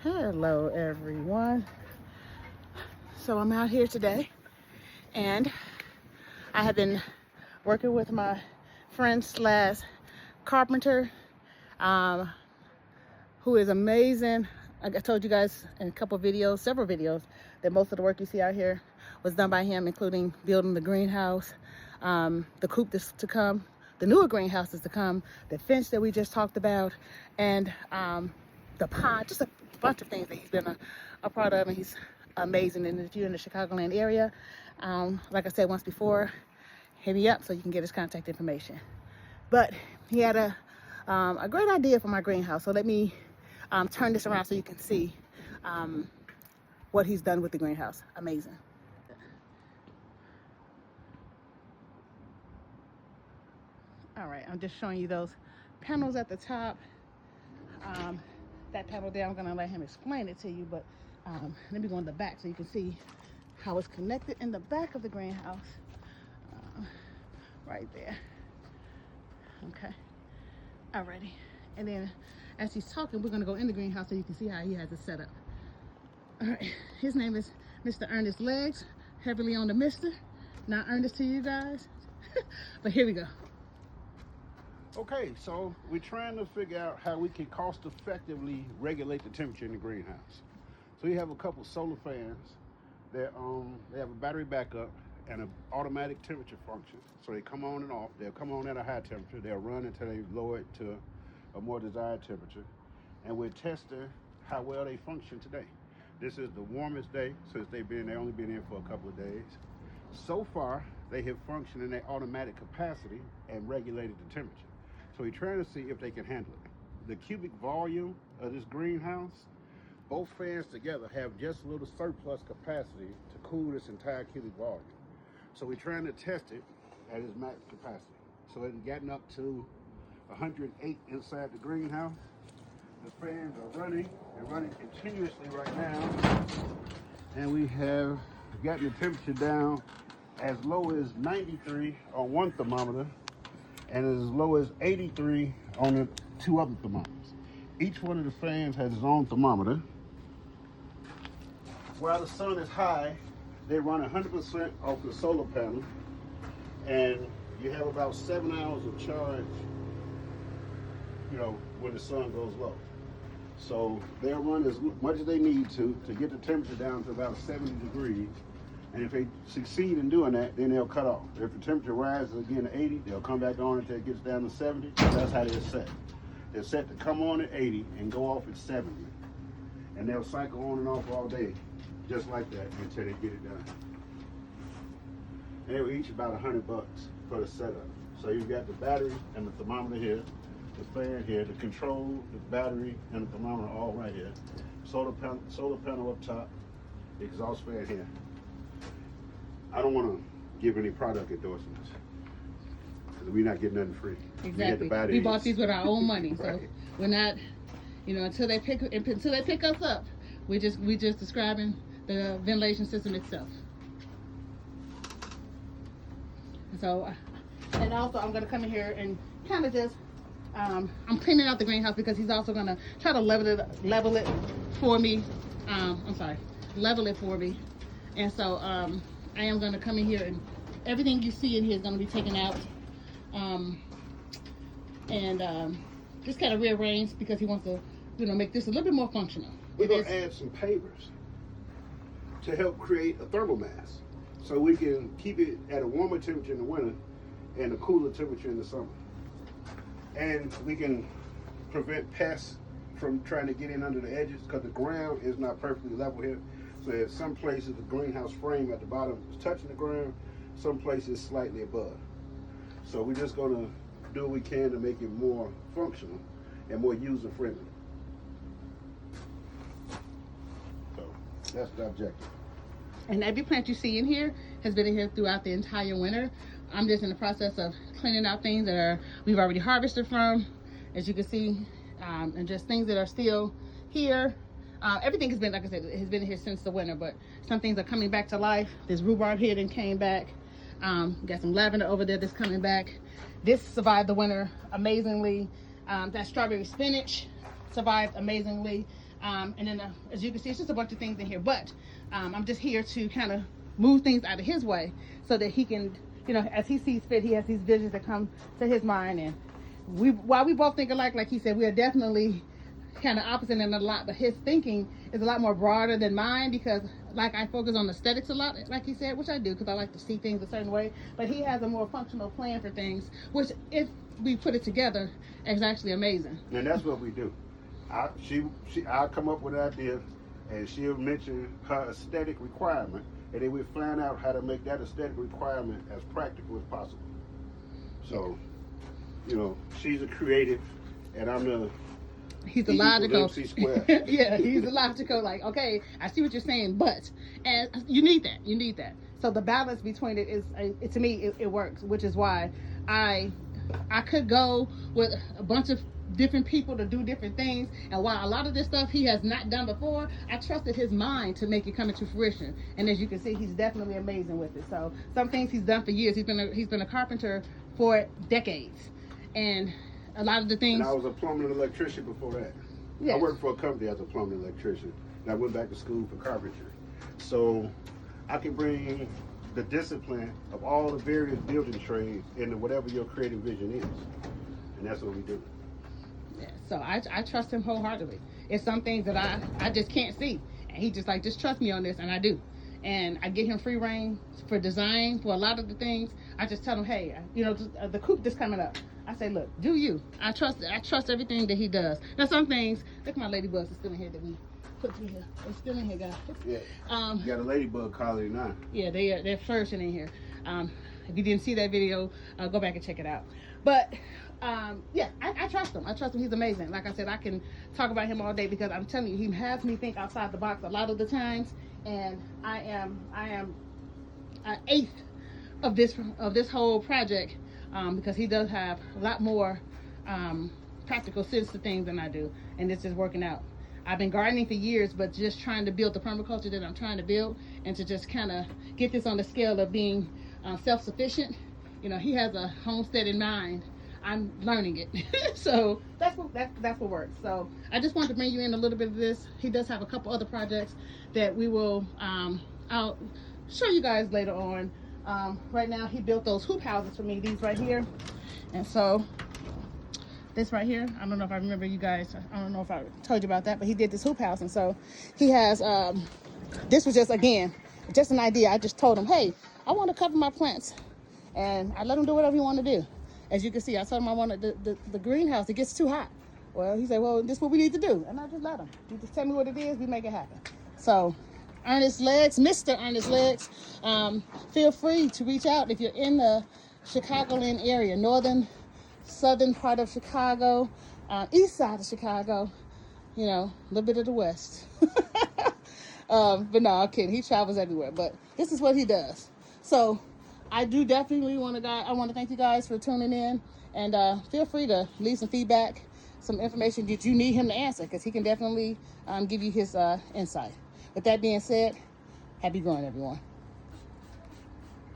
Hello everyone. So I'm out here today and I have been working with my friend slash carpenter who is amazing. I told you guys in a couple videos, several videos, that most of the work you see out here was done by him, including building the greenhouse, the coop that's to come, the newer greenhouses to come, the fence that we just talked about, and the pond, just a bunch of things that he's been a part of, and he's amazing. And if you're in the Chicagoland area, like I said once before, hit me up so you can get his contact information. But he had a great idea for my greenhouse, so let me turn this around so you can see what he's done with the greenhouse. Amazing. All right, I'm just showing you those panels at the top. That panel there, I'm gonna let him explain it to you, but let me go in the back so you can see how it's connected in the back of the greenhouse. Right there. Okay, alrighty. And then as he's talking, we're gonna go in the greenhouse so you can see how he has it set up. All right, his name is Mr. Ernest Leggs, heavily on the Mr. Not Ernest to you guys, but here we go. Okay, so we're trying to figure out how we can cost effectively regulate the temperature in the greenhouse. So we have a couple solar fans that they have a battery backup and an automatic temperature function. So they come on and off. They'll come on at a high temperature. They'll run until they lower it to a more desired temperature. And we're testing how well they function today. This is the warmest day since they've only been in for a couple of days. So far, they have functioned in their automatic capacity and regulated the temperature. So we're trying to see if they can handle it. The cubic volume of this greenhouse, both fans together have just a little surplus capacity to cool this entire cubic volume. So we're trying to test it at its max capacity. So it's gotten up to 108 inside the greenhouse. The fans are running. They're running continuously right now. And we have gotten the temperature down as low as 93 on one thermometer and as low as 83 on the two other thermometers. Each one of the fans has its own thermometer. While the sun is high, they run 100% off the solar panel, and you have about 7 hours of charge, when the sun goes low. So they'll run as much as they need to get the temperature down to about 70 degrees. And if they succeed in doing that, then they'll cut off. If the temperature rises again to 80, they'll come back on until it gets down to 70. That's how they're set. They're set to come on at 80 and go off at 70. And they'll cycle on and off all day, just like that, until they get it done. And they were each about $100 for the setup. So you've got the battery and the thermometer here, the fan here, the control, the battery, and the thermometer all right here. Solar panel up top, the exhaust fan here. I don't want to give any product endorsements because we're not getting nothing free. Exactly. We bought these with our own money, so right. We're not, until they pick us up. We just describing the ventilation system itself. So, and also I'm gonna come in here and kind of just, I'm cleaning out the greenhouse because he's also gonna try to level it for me. Level it for me, and so I am going to come in here and everything you see in here is going to be taken out and just kind of rearrange because he wants to, make this a little bit more functional. We're going to add some pavers to help create a thermal mass so we can keep it at a warmer temperature in the winter and a cooler temperature in the summer. And we can prevent pests from trying to get in under the edges because the ground is not perfectly level here. So in some places the greenhouse frame at the bottom is touching the ground, some places slightly above. So we're just going to do what we can to make it more functional and more user-friendly. So that's the objective. And every plant you see in here has been in here throughout the entire winter. I'm just in the process of cleaning out things that we've already harvested from, as you can see, and just things that are still here. Everything has been, like I said, has been here since the winter, but some things are coming back to life. This rhubarb here then came back. Got some lavender over there that's coming back. This survived the winter amazingly. That strawberry spinach survived amazingly. And then as you can see, it's just a bunch of things in here, but I'm just here to kind of move things out of his way so that he can, you know, as he sees fit, he has these visions that come to his mind. And while we both think alike, like he said, we are definitely kind of opposite in a lot, but his thinking is a lot more broader than mine, because like I focus on aesthetics a lot, like he said, which I do because I like to see things a certain way, but he has a more functional plan for things, which if we put it together is actually amazing. And that's what we do. I'll come up with an idea, and she'll mention her aesthetic requirement, and then we find out how to make that aesthetic requirement as practical as possible. So, you know, she's a creative, and I'm the He's the logical. square. Yeah, he's the logical. Like, okay, I see what you're saying, but and you need that. You need that. So the balance between it is, to me, it works, which is why I could go with a bunch of different people to do different things, and while a lot of this stuff he has not done before, I trusted his mind to make it come into fruition. And as you can see, he's definitely amazing with it. So some things he's done for years. He's been a carpenter for decades, and a lot of the things. And I was a plumber and electrician before that. Yes. I worked for a company as a plumber and electrician, and I went back to school for carpentry. So I can bring the discipline of all the various building trades into whatever your creative vision is, and that's what we do. Yeah, so I trust him wholeheartedly. It's some things that I just can't see, and he just like, just trust me on this, and I do. And I give him free reign for design for a lot of the things. I just tell him, hey, you know, the coop that's coming up, I say, look, do you. I trust everything that he does. Now some things, look, my ladybugs are still in here that we put through here. They're still in here, guys. Yeah. You got a ladybug colony now. Yeah, they're flourishing in here. If you didn't see that video, go back and check it out. But yeah, I trust him. I trust him. He's amazing. Like I said, I can talk about him all day because I'm telling you, he has me think outside the box a lot of the times. And I am an eighth of this whole project, because he does have a lot more practical sense to things than I do, and this is working out. I've been gardening for years, but just trying to build the permaculture that I'm trying to build, and to just kind of get this on the scale of being self-sufficient. You know, he has a homestead in mind. I'm learning it. So that's what works. So I just wanted to bring you in a little bit of this. He does have a couple other projects that we will I'll show you guys later on. Right now he built those hoop houses for me, these right here. And so this right here, I don't know if I remember you guys, I don't know if I told you about that, but he did this hoop house. And so he has this was just, again, just an idea. I just told him, hey, I want to cover my plants, and I let him do whatever he want to do. As you can see, I told him I wanted the greenhouse. It gets too hot. Well, he said, well, this is what we need to do. And I just let him. You just tell me what it is, we make it happen. So Ernest Leggs, Mr. Ernest Leggs, feel free to reach out if you're in the Chicagoland area, southern part of Chicago, east side of Chicago, you know, a little bit of the west. But no, I'm kidding. He travels everywhere, but this is what he does. So I do definitely want to thank you guys for tuning in, and feel free to leave some feedback, some information that you need him to answer, because he can definitely give you his insight. With that being said, happy growing, everyone.